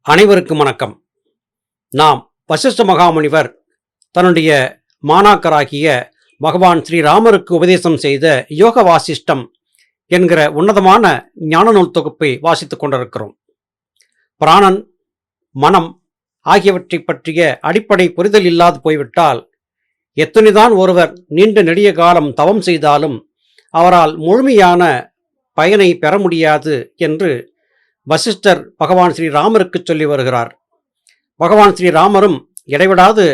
அனைவருக்கும் வணக்கம். நாம் வசிஷ்ட மகாமுனிவர் தன்னுடைய மாணாக்கராகிய பகவான் ஸ்ரீராமருக்கு உபதேசம் செய்த யோக வாசிஷ்டம் என்கிற உன்னதமான ஞான நூல் தொகுப்பை வாசித்துக் கொண்டிருக்கிறோம். பிராணன், மனம் ஆகியவற்றை பற்றிய அடிப்படை புரிதல் இல்லாது போய்விட்டால் எத்தனைதான் ஒருவர் நீண்ட நெடிய காலம் தவம் செய்தாலும் அவரால் முழுமையான பயனை பெற முடியாது என்று வசிஷ்டர் பகவான் ஸ்ரீராமருக்கு சொல்லி வருகிறார். பகவான் ஸ்ரீராமரும் இடைவிடாது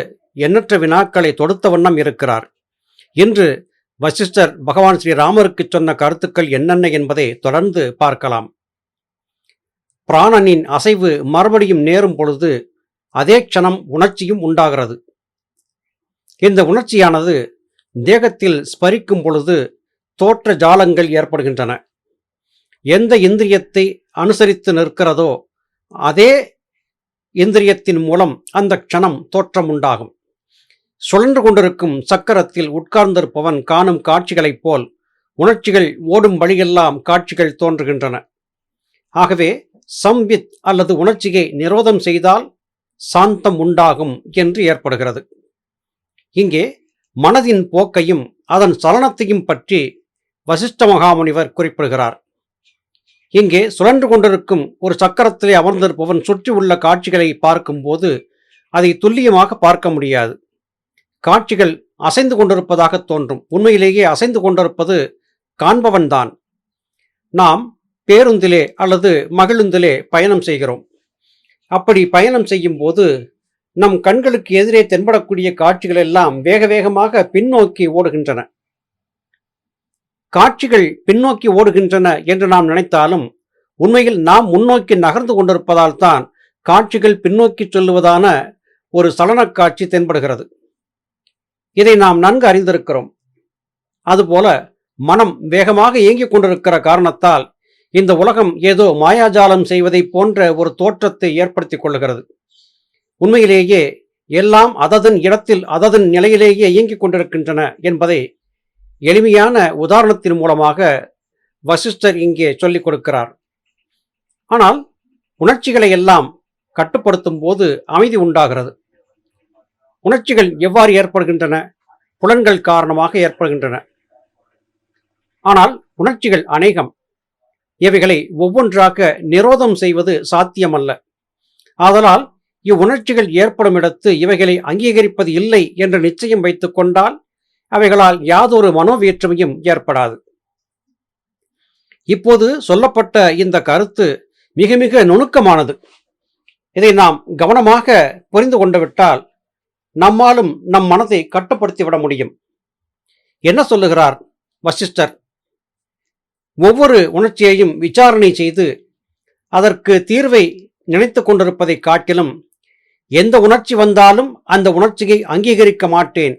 எண்ணற்ற வினாக்களை தொடுத்த வண்ணம் இருக்கிறார். இன்று வசிஷ்டர் பகவான் ஸ்ரீராமருக்கு சொன்ன கருத்துக்கள் என்னென்ன என்பதை தொடர்ந்து பார்க்கலாம். பிராணனின் அசைவு மறுபடியும் நேரும் பொழுது அதே க்ஷணம் உணர்ச்சியும் உண்டாகிறது. இந்த உணர்ச்சியானது தேகத்தில் ஸ்பரிக்கும் பொழுது தோற்ற ஜாலங்கள் ஏற்படுகின்றன. எந்த இந்திரியத்தை அனுசரித்து நிற்கிறதோ அதே இந்திரியத்தின் மூலம் அந்த க்ஷணம் தோற்றம் உண்டாகும். சுழன்று கொண்டிருக்கும் சக்கரத்தில் உட்கார்ந்திருப்பவன் காணும் காட்சிகளைப் போல் உணர்ச்சிகள் ஓடும் வழியெல்லாம் காட்சிகள் தோன்றுகின்றன. ஆகவே சம்வித் அல்லது உணர்ச்சியை நிரோதம் செய்தால் சாந்தம் உண்டாகும் என்று ஏற்படுகிறது. இங்கே மனதின் போக்கையும் அதன் சலனத்தையும் பற்றி வசிஷ்ட மகாமுனிவர் குறிப்பிடுகிறார். இங்கே சுழன்று கொண்டிருக்கும் ஒரு சக்கரத்திலே அமர்ந்திருப்பவன் சுற்றி உள்ள காட்சிகளை பார்க்கும்போது அதை துல்லியமாக பார்க்க முடியாது. காட்சிகள் அசைந்து கொண்டிருப்பதாக தோன்றும். உண்மையிலேயே அசைந்து கொண்டிருப்பது காண்பவன்தான். நாம் பேருந்திலே அல்லது மகிழுந்திலே பயணம் செய்கிறோம். அப்படி பயணம் செய்யும் போது நம் கண்களுக்கு எதிரே தென்படக்கூடிய காட்சிகள் எல்லாம் வேக வேகமாக பின்னோக்கி ஓடுகின்றன. காட்சிகள் பின்னோக்கி ஓடுகின்றன என்று நாம் நினைத்தாலும் உண்மையில் நாம் முன்னோக்கி நகர்ந்து கொண்டிருப்பதால் தான் காட்சிகள் பின்னோக்கி சொல்லுவதான ஒரு சலன காட்சி தென்படுகிறது. இதை நாம் நன்கு அறிந்திருக்கிறோம். அதுபோல மனம் வேகமாக இயங்கிக் கொண்டிருக்கிற காரணத்தால் இந்த உலகம் ஏதோ மாயாஜாலம் செய்வதை போன்ற ஒரு தோற்றத்தை ஏற்படுத்திக் கொள்ளுகிறது. உண்மையிலேயே எல்லாம் அததன் இடத்தில் அததன் நிலையிலேயே இயங்கிக் கொண்டிருக்கின்றன என்பதை எளிமையான உதாரணத்தின் மூலமாக வசிஷ்டர் இங்கே சொல்லிக் கொடுக்கிறார். ஆனால் உணர்ச்சிகளை எல்லாம் கட்டுப்படுத்தும் போது அமைதி உண்டாகிறது. உணர்ச்சிகள் எவ்வாறு ஏற்படுகின்றன? புலன்கள் காரணமாக ஏற்படுகின்றன. ஆனால் உணர்ச்சிகள் அநேகம். இவைகளை ஒவ்வொன்றாக நிரோதம் செய்வது சாத்தியமல்ல. ஆதலால் இவ்வுணர்ச்சிகள் ஏற்படும் இடத்து இவைகளை அங்கீகரிப்பது இல்லை என்ற நிச்சயம் வைத்துக் கொண்டால் அவைகளால் யாதொரு மனோவேற்றுமையும் ஏற்படாது. இப்போது சொல்லப்பட்ட இந்த கருத்து மிக மிக நுணுக்கமானது. இதை நாம் கவனமாக புரிந்து கொண்டுவிட்டால் நம்மாலும் நம் மனதை கட்டுப்படுத்திவிட முடியும். என்ன சொல்லுகிறார் வசிஷ்டர்? ஒவ்வொரு உணர்ச்சியையும் விசாரணை செய்து அதற்கு தீர்வை நினைத்து கொண்டிருப்பதை காட்டிலும் எந்த உணர்ச்சி வந்தாலும் அந்த உணர்ச்சியை அங்கீகரிக்க மாட்டேன்,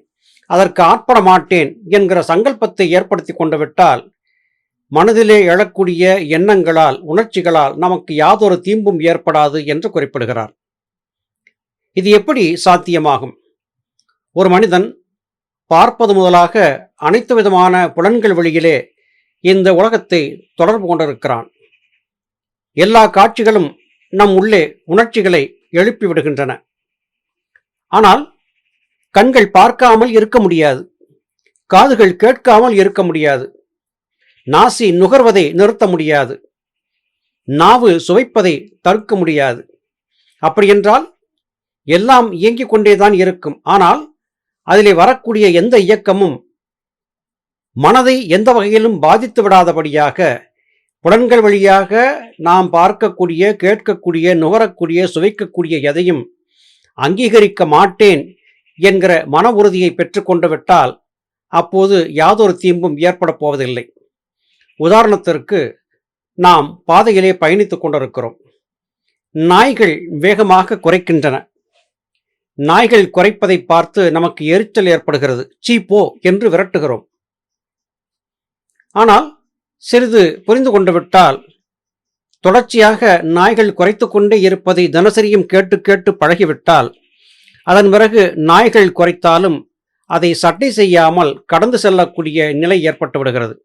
அதற்கு ஆட்பட மாட்டேன் என்கிற சங்கல்பத்தை ஏற்படுத்தி கொண்டு விட்டால் மனதிலே எழக்கூடிய எண்ணங்களால் உணர்ச்சிகளால் நமக்கு யாதொரு தீம்பும் ஏற்படாது என்று குறிப்பிடுகிறார். இது எப்படி சாத்தியமாகும்? ஒரு மனிதன் பார்ப்பது முதலாக அனைத்து விதமான புலன்கள் வழியிலே இந்த உலகத்தை தொடர்பு கொண்டிருக்கிறான். எல்லா காட்சிகளும் நம் உள்ளே உணர்ச்சிகளை எழுப்பி விடுகின்றன. ஆனால் கண்கள் பார்க்காமல் இருக்க முடியாது, காதுகள் கேட்காமல் இருக்க முடியாது, நாசி நுகர்வதை நிறுத்த முடியாது, நாவு சுவைப்பதை தடுக்க முடியாது. அப்படியென்றால் எல்லாம் இயங்கிக் கொண்டேதான் இருக்கும். ஆனால் அதிலே வரக்கூடிய எந்த இயக்கமும் மனதை எந்த வகையிலும் பாதித்து விடாதபடியாக புலன்கள் வழியாக நாம் பார்க்கக்கூடிய, கேட்கக்கூடிய, நுகரக்கூடிய, சுவைக்கக்கூடிய எதையும் அங்கீகரிக்க மாட்டேன் என்கிற மன உறுதியை பெற்றுக்கொண்டு விட்டால் அப்போது யாதொரு தீம்பும் ஏற்பட போவதில்லை. உதாரணத்திற்கு நாம் பாதையிலே பயணித்துக் கொண்டிருக்கிறோம். நாய்கள் வேகமாக குறைக்கின்றன. நாய்கள் குறைப்பதை பார்த்து நமக்கு எரிச்சல் ஏற்படுகிறது. சீப்போ என்று விரட்டுகிறோம். ஆனால் சிறிது புரிந்து கொண்டு விட்டால் தொடர்ச்சியாக நாய்கள் குறைத்து கொண்டே இருப்பதை தினசரியும் கேட்டு கேட்டு பழகிவிட்டால் அதன் பிறகு நாய்கள் குறைத்தாலும் அதை சட்டை செய்யாமல் கடந்து செல்லக்கூடிய நிலை ஏற்பட்டு விடுகிறது.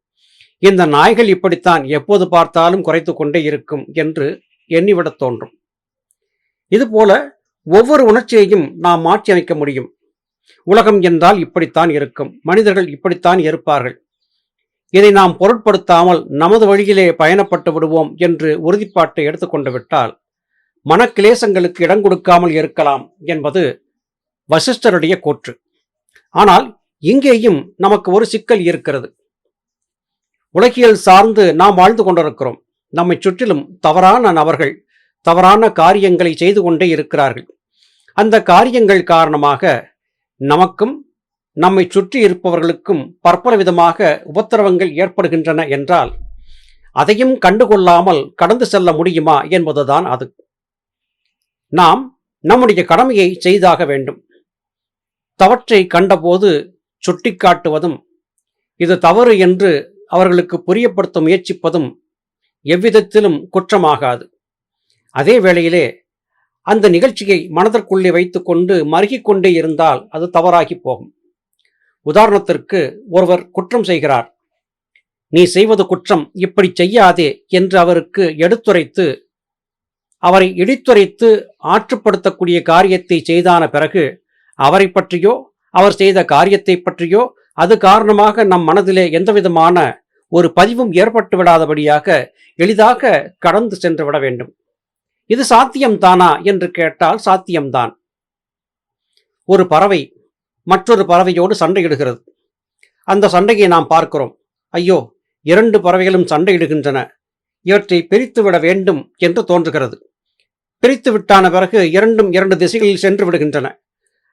இந்த நாய்கள் இப்படித்தான் எப்போது பார்த்தாலும் குறைத்து கொண்டே இருக்கும் என்று எண்ணிவிடத் தோன்றும். இதுபோல ஒவ்வொரு உணர்ச்சியையும் நாம் மாற்றி அமைக்க முடியும். உலகம் என்றால் இப்படித்தான் இருக்கும், மனிதர்கள் இப்படித்தான் இருப்பார்கள், இதை நாம் பொருட்படுத்தாமல் நமது வழியிலே பயணப்பட்டு விடுவோம் என்று உறுதிப்பாட்டை எடுத்துக்கொண்டு விட்டால் மனக்கிலேசங்களுக்கு இடம் கொடுக்காமல் இருக்கலாம் என்பது வசிஷ்டருடைய கூற்று. ஆனால் இங்கேயும் நமக்கு ஒரு சிக்கல் இருக்கிறது. உலகியல் சார்ந்து நாம் வாழ்ந்து கொண்டிருக்கிறோம். நம்மை சுற்றிலும் தவறான நபர்கள் தவறான காரியங்களை செய்து கொண்டே இருக்கிறார்கள். அந்த காரியங்கள் காரணமாக நமக்கும் நம்மை சுற்றி இருப்பவர்களுக்கும் பற்பல விதமாக உபத்திரவங்கள் ஏற்படுகின்றன என்றால் அதையும் கண்டுகொள்ளாமல் கடந்து செல்ல முடியுமா என்பதுதான் அது. நாம் நம்முடைய கடமையை செய்தாக வேண்டும். தவற்றை கண்டபோது சுட்டிக்காட்டுவதும் இது தவறு என்று அவர்களுக்கு புரியப்படுத்த முயற்சிப்பதும் எவ்விதத்திலும் குற்றமாகாது. அதே வேளையிலே அந்த நிகழ்ச்சியை மனதிற்குள்ளே வைத்துக்கொண்டு மருகிக்கொண்டே இருந்தால் அது தவறாகி போகும். உதாரணத்திற்கு, ஒருவர் குற்றம் செய்கிறார். நீ செய்வது குற்றம், இப்படி செய்யாதே என்று அவருக்கு எடுத்துரைத்து அவரை இடித்துரைத்து ஆற்றுப்படுத்தக்கூடிய காரியத்தை செய்தான பிறகு அவரை பற்றியோ அவர் செய்த காரியத்தை பற்றியோ அது காரணமாக நம் மனதிலே எந்தவிதமான ஒரு பதிவும் ஏற்பட்டு விடாதபடியாக எளிதாக கடந்து சென்று விட வேண்டும். இது சாத்தியம்தானா என்று கேட்டால் சாத்தியம்தான். ஒரு பறவை மற்றொரு பறவையோடு சண்டையிடுகிறது. அந்த சண்டையை நாம் பார்க்கிறோம். ஐயோ, 2 பறவைகளும் சண்டையிடுகின்றன, இவற்றை பிரித்துவிட வேண்டும் என்று தோன்றுகிறது. பிரித்து விட்டான பிறகு இரண்டும் 2 திசைகளில் சென்று விடுகின்றன.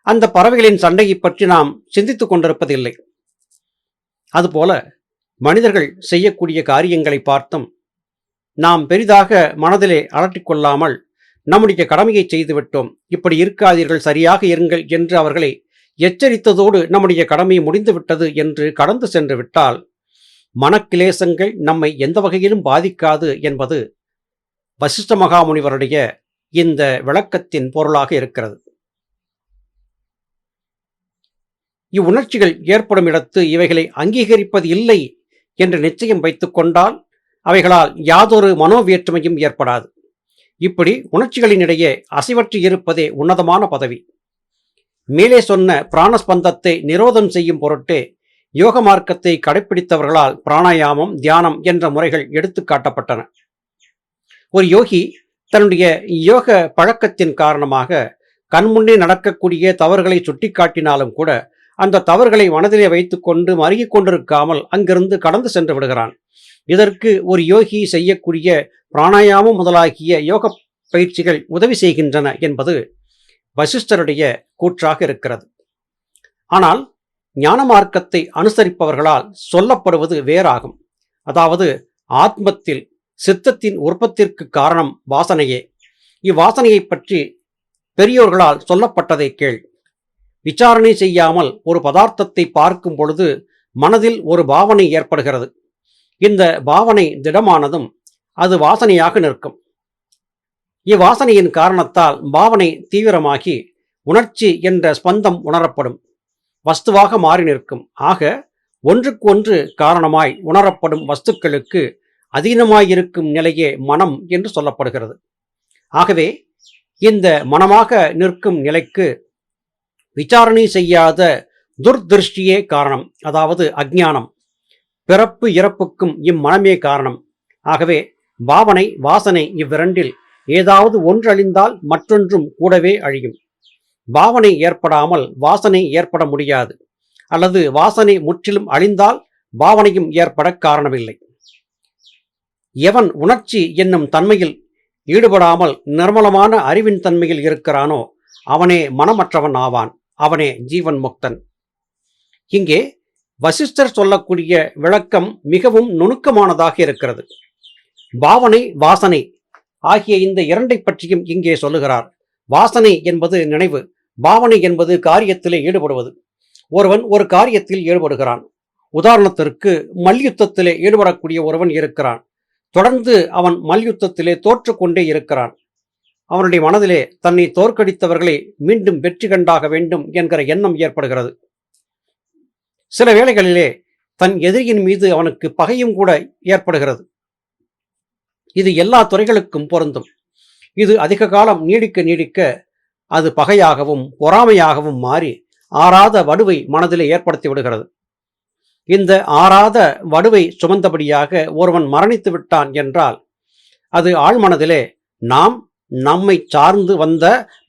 அந்த பறவைகளின் சண்டையை பற்றி நாம் சிந்தித்துக் கொண்டிருப்பதில்லை. அதுபோல மனிதர்கள் செய்யக்கூடிய காரியங்களை பார்த்தும் நாம் பெரிதாக மனதிலே அலட்டிக்கொள்ளாமல் நம்முடைய கடமையை செய்துவிட்டோம், இப்படி இருக்காதீர்கள், சரியாக இருங்கள் என்று அவர்களை எச்சரித்ததோடு நம்முடைய கடமை முடிந்துவிட்டது என்று கடந்து சென்று விட்டால் மனக்கிலேசங்கள் நம்மை எந்த வகையிலும் பாதிக்காது என்பது வசிஷ்ட மகாமுனிவருடைய இந்த விளக்கத்தின் பொருளாக இருக்கிறது. இவ்வுணர்ச்சிகள் ஏற்படும் இடத்து இவைகளை அங்கீகரிப்பது இல்லை என்று நிச்சயம் வைத்துக் கொண்டால் அவைகளால் யாதொரு மனோவேற்றுமையும் ஏற்படாது. இப்படி உணர்ச்சிகளினிடையே அசைவற்று இருப்பதே உன்னதமான பதவி. மேலே சொன்ன பிராணஸ்பந்தத்தை நிரோதம் செய்யும் பொருட்டே யோக மார்க்கத்தை கடைப்பிடித்தவர்களால் பிராணாயாமம், தியானம் என்ற முறைகள் எடுத்து காட்டப்பட்டன. ஒரு யோகி தன்னுடைய யோக பழக்கத்தின் காரணமாக கண்முன்னே நடக்கக்கூடிய தவறுகளை சுட்டிக்காட்டினாலும் கூட அந்த தவறுகளை மனதிலே வைத்துக்கொண்டு மருகிக் கொண்டிருக்காமல் அங்கிருந்து கடந்து சென்று விடுகிறான். இதற்கு ஒரு யோகி செய்யக்கூடிய பிராணாயாமம் முதலாகிய யோக பயிற்சிகள் உதவி செய்கின்றன என்பது வசிஷ்டருடைய கூற்றாக இருக்கிறது. ஆனால் ஞான மார்க்கத்தை அனுசரிப்பவர்களால் சொல்லப்படுவது வேறாகும். அதாவது ஆத்மத்தில் சித்தத்தின் உற்பத்திற்கு காரணம் வாசனையே. இவ்வாசனையை பற்றி பெரியோர்களால் சொல்லப்பட்டதை கேள். விசாரணை செய்யாமல் ஒரு பதார்த்தத்தை பார்க்கும் பொழுது மனதில் ஒரு பாவனை ஏற்படுகிறது. இந்த பாவனை திடமானதும் அது வாசனையாக நிற்கும். இவ்வாசனையின் காரணத்தால் பாவனை தீவிரமாகி உணர்ச்சி என்ற ஸ்பந்தம் உணரப்படும், வஸ்துவாக மாறி நிற்கும். ஆக ஒன்றுக்கு ஒன்று காரணமாய் உணரப்படும் வஸ்துக்களுக்கு அதீனமாயிருக்கும் நிலையே மனம் என்று சொல்லப்படுகிறது. ஆகவே இந்த மனமாக நிற்கும் நிலைக்கு விசாரணை செய்யாத துர்திருஷ்டியே காரணம், அதாவது அஞ்ஞானம். பிறப்பு இறப்புக்கும் இம்மனமே காரணம். ஆகவே பாவனை, வாசனை இவ்விரண்டில் ஏதாவது ஒன்று அழிந்தால் மற்றொன்றும் கூடவே அழியும். பாவனை ஏற்படாமல் வாசனை ஏற்பட முடியாது, அல்லது வாசனை முற்றிலும் அழிந்தால் பாவனையும் ஏற்பட காரணமில்லை. எவன் உணர்ச்சி என்னும் தன்மையில் ஈடுபடாமல் நிர்மலமான அறிவின் தன்மையில் இருக்கிறானோ அவனே மனமற்றவன் ஆவான், அவனே ஜீவன் முக்தன். இங்கே வசிஷ்டர் சொல்லக்கூடிய விளக்கம் மிகவும் நுணுக்கமானதாக இருக்கிறது. பாவனை, வாசனை ஆகிய இந்த இரண்டை பற்றியும் இங்கே சொல்லுகிறார். வாசனை என்பது நினைவு, பாவனை என்பது காரியத்திலே ஈடுபடுவது. ஒருவன் ஒரு காரியத்தில் ஈடுபடுகிறான். உதாரணத்திற்கு மல்யுத்தத்திலே ஈடுபடக்கூடிய ஒருவன் இருக்கிறான். தொடர்ந்து அவன் மல்யுத்தத்திலே தோற்று கொண்டே இருக்கிறான். அவனுடைய மனதிலே தன்னை தோற்கடித்தவர்களை மீண்டும் வெற்றி கண்டாக வேண்டும் என்கிற எண்ணம் ஏற்படுகிறது. சில வேளைகளிலே தன் எதிரியின் மீது அவனுக்கு பகையும் கூட ஏற்படுகிறது. இது எல்லா துறைகளுக்கும் பொருந்தும். இது அதிக காலம் நீடிக்க நீடிக்க அது பகையாகவும் பொறாமையாகவும் மாறி ஆறாத வடுவை மனதிலே ஏற்படுத்தி விடுகிறது. இந்த ஆறாத வடுவை சுமந்தபடியாக ஒருவன் மரணித்து விட்டான் என்றால் அது ஆழ்மனதிலே நாம் நம்மை சார்ந்து வந்த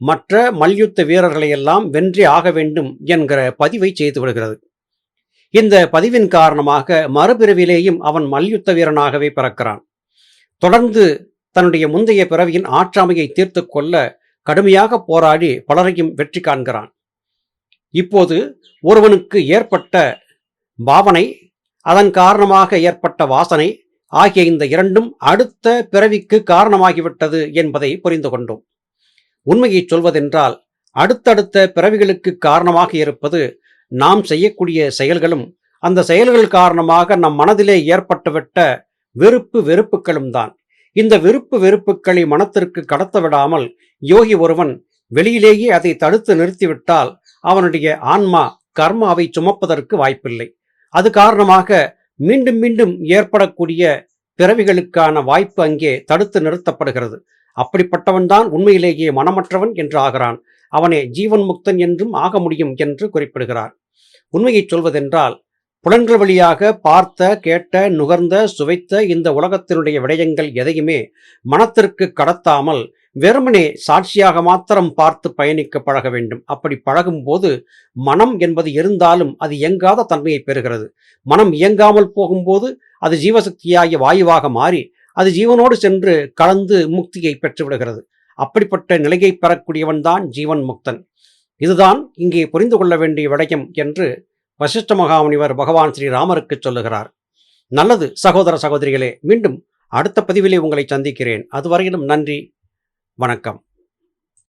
மற்ற மல்யுத்த வீரர்களையெல்லாம் வென்றே ஆக வேண்டும் என்கிற பதிவை செய்து விடுகிறது. இந்த பதிவின் காரணமாக மறுபிறவிலேயும் அவன் மல்யுத்த வீரனாகவே பிறக்கிறான். தொடர்ந்து தன்னுடைய முந்தைய பிறவியின் ஆற்றாமையை தீர்த்து கொள்ள கடுமையாக போராடி பலரையும் வெற்றி காண்கிறான். இப்போது ஒருவனுக்கு ஏற்பட்ட பாவனை, அதன் காரணமாக ஏற்பட்ட வாசனை ஆகிய இந்த இரண்டும் அடுத்த பிறவிக்கு காரணமாகிவிட்டது என்பதை புரிந்து கொண்டோம். உண்மையை சொல்வதென்றால் அடுத்தடுத்த பிறவிகளுக்கு காரணமாக இருப்பது நாம் செய்யக்கூடிய செயல்களும் அந்த செயல்கள் காரணமாக நம் மனதிலே ஏற்பட்டுவிட்ட வெறுப்பு வெறுப்புகளும் தான். இந்த விருப்பு வெறுப்புகளை மனத்திற்கு கடத்த விடாமல் யோகி ஒருவன் வெளியிலேயே அதை தடுத்து நிறுத்திவிட்டால் அவனுடைய ஆன்மா கர்மாவை சுமப்பதற்கு வாய்ப்பில்லை. அது காரணமாக மீண்டும் மீண்டும் ஏற்படக்கூடிய பிறவிகளுக்கான வாய்ப்பு அங்கே தடுத்து நிறுத்தப்படுகிறது. அப்படிப்பட்டவன்தான் உண்மையிலேயே மனமற்றவன் என்று ஆகிறான். அவனே ஜீவன் முக்தன் என்றும் ஆக முடியும் என்று குறிப்பிடுகிறார். உண்மையை சொல்வதென்றால் புலன்கள் வழியாக பார்த்த, கேட்ட, நுகர்ந்த, சுவைத்த இந்த உலகத்தினுடைய விடயங்கள் எதையுமே மனத்திற்கு கடத்தாமல் வெறுமனே சாட்சியாக மாத்திரம் பார்த்து பயணிக்க பழக வேண்டும். அப்படி பழகும்போது மனம் என்பது இருந்தாலும் அது இயங்காத தன்மையை பெறுகிறது. மனம் இயங்காமல் போகும்போது அது ஜீவசக்தியாகிய வாயுவாக மாறி அது ஜீவனோடு சென்று கலந்து முக்தியை பெற்றுவிடுகிறது. அப்படிப்பட்ட நிலையை பெறக்கூடியவன் தான் ஜீவன் முக்தன். இதுதான் இங்கே புரிந்து கொள்ள வேண்டிய விடயம் என்று வசிஷ்ட மகாமுனிவர் பகவான் ஸ்ரீராமருக்கு சொல்லுகிறார். நல்லது சகோதர சகோதரிகளே, மீண்டும் அடுத்த பதிவிலே உங்களை சந்திக்கிறேன். அதுவரையிலும் நன்றி, வணக்கம்.